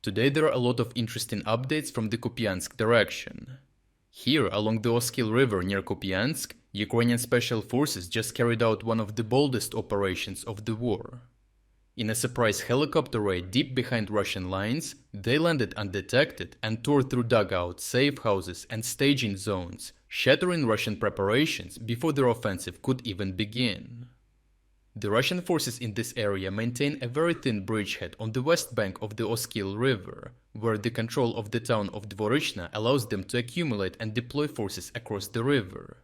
Today there are a lot of interesting updates from the Kupiansk direction. Here, along the Oskil River near Kupiansk, Ukrainian special forces just carried out one of the boldest operations of the war. In a surprise helicopter raid deep behind Russian lines, they landed undetected and tore through dugouts, safe houses and staging zones, shattering Russian preparations before their offensive could even begin. The Russian forces in this area maintain a very thin bridgehead on the west bank of the Oskil River, where the control of the town of Dvorichna allows them to accumulate and deploy forces across the river.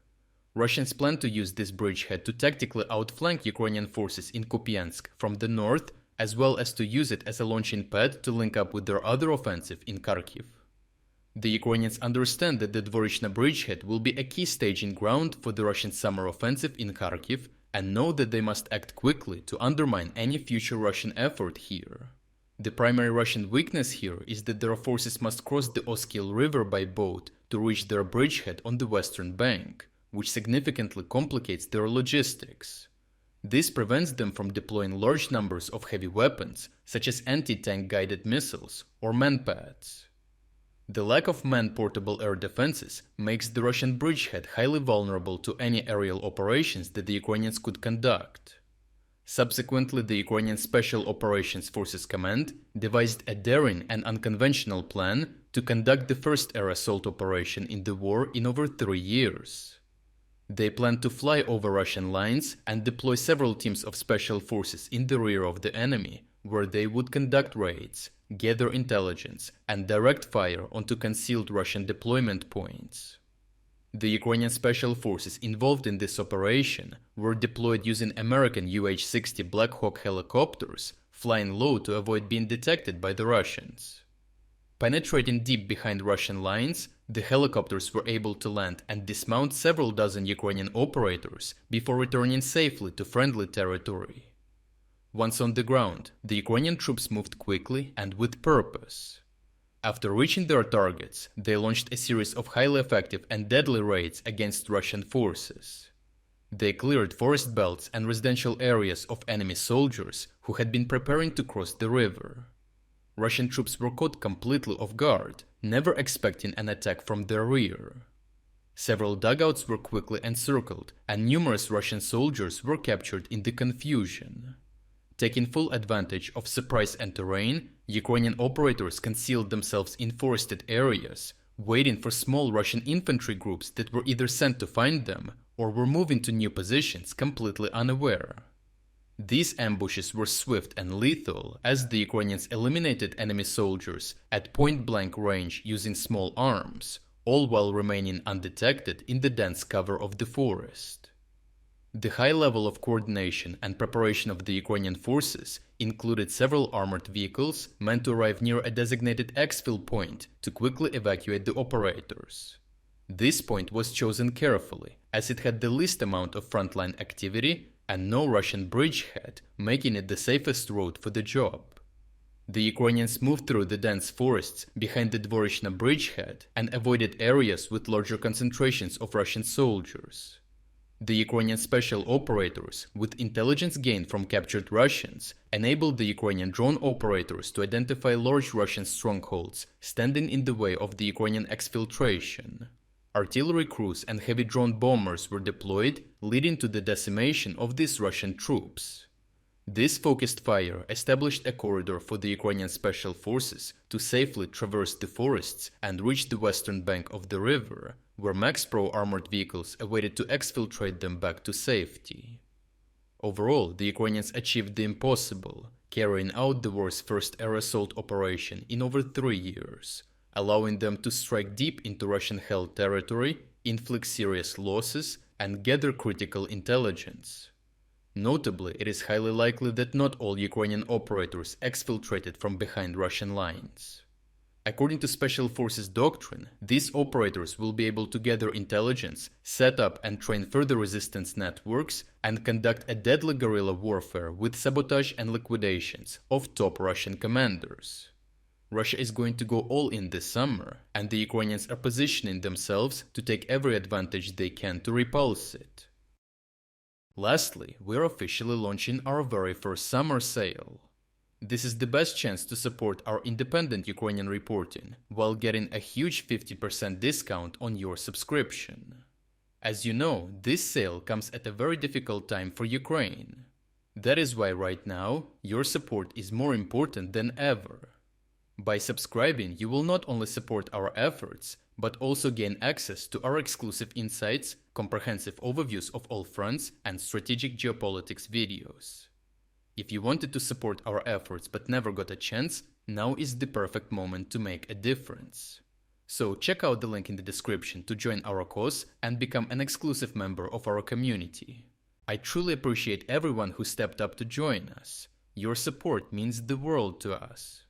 Russians plan to use this bridgehead to tactically outflank Ukrainian forces in Kupiansk from the north, as well as to use it as a launching pad to link up with their other offensive in Kharkiv. The Ukrainians understand that the Dvorichna bridgehead will be a key staging ground for the Russian summer offensive in Kharkiv, and know that they must act quickly to undermine any future Russian effort here. The primary Russian weakness here is that their forces must cross the Oskil River by boat to reach their bridgehead on the western bank, which significantly complicates their logistics. This prevents them from deploying large numbers of heavy weapons, such as anti-tank guided missiles or manpads. The lack of man-portable air defenses makes the Russian bridgehead highly vulnerable to any aerial operations that the Ukrainians could conduct. Subsequently, the Ukrainian Special Operations Forces Command devised a daring and unconventional plan to conduct the first air assault operation in the war in over 3 years. They planned to fly over Russian lines and deploy several teams of special forces in the rear of the enemy, where they would conduct raids, gather intelligence, and direct fire onto concealed Russian deployment points. The Ukrainian special forces involved in this operation were deployed using American UH-60 Black Hawk helicopters, flying low to avoid being detected by the Russians. Penetrating deep behind Russian lines, the helicopters were able to land and dismount several dozen Ukrainian operators before returning safely to friendly territory. Once on the ground, the Ukrainian troops moved quickly and with purpose. After reaching their targets, they launched a series of highly effective and deadly raids against Russian forces. They cleared forest belts and residential areas of enemy soldiers who had been preparing to cross the river. Russian troops were caught completely off guard, never expecting an attack from their rear. Several dugouts were quickly encircled, and numerous Russian soldiers were captured in the confusion. Taking full advantage of surprise and terrain, Ukrainian operators concealed themselves in forested areas, waiting for small Russian infantry groups that were either sent to find them or were moving to new positions completely unaware. These ambushes were swift and lethal, as the Ukrainians eliminated enemy soldiers at point-blank range using small arms, all while remaining undetected in the dense cover of the forest. The high level of coordination and preparation of the Ukrainian forces included several armored vehicles meant to arrive near a designated exfil point to quickly evacuate the operators. This point was chosen carefully, as it had the least amount of frontline activity and no Russian bridgehead, making it the safest road for the job. The Ukrainians moved through the dense forests behind the Dvorichna bridgehead and avoided areas with larger concentrations of Russian soldiers. The Ukrainian special operators, with intelligence gained from captured Russians, enabled the Ukrainian drone operators to identify large Russian strongholds standing in the way of the Ukrainian exfiltration. Artillery crews and heavy drone bombers were deployed, leading to the decimation of these Russian troops. This focused fire established a corridor for the Ukrainian special forces to safely traverse the forests and reach the western bank of the river, where Max Pro armored vehicles awaited to exfiltrate them back to safety. Overall, the Ukrainians achieved the impossible, carrying out the war's first air assault operation in over 3 years, allowing them to strike deep into Russian-held territory, inflict serious losses, and gather critical intelligence. Notably, it is highly likely that not all Ukrainian operators exfiltrated from behind Russian lines. According to Special Forces doctrine, these operators will be able to gather intelligence, set up and train further resistance networks, and conduct a deadly guerrilla warfare with sabotage and liquidations of top Russian commanders. Russia is going to go all in this summer, and the Ukrainians are positioning themselves to take every advantage they can to repulse it. Lastly, we are officially launching our very first summer sale. This is the best chance to support our independent Ukrainian reporting while getting a huge 50% discount on your subscription. As you know, this sale comes at a very difficult time for Ukraine. That is why right now, your support is more important than ever. By subscribing, you will not only support our efforts, but also gain access to our exclusive insights, comprehensive overviews of all fronts, and strategic geopolitics videos. If you wanted to support our efforts but never got a chance, now is the perfect moment to make a difference. So check out the link in the description to join our cause and become an exclusive member of our community. I truly appreciate everyone who stepped up to join us. Your support means the world to us.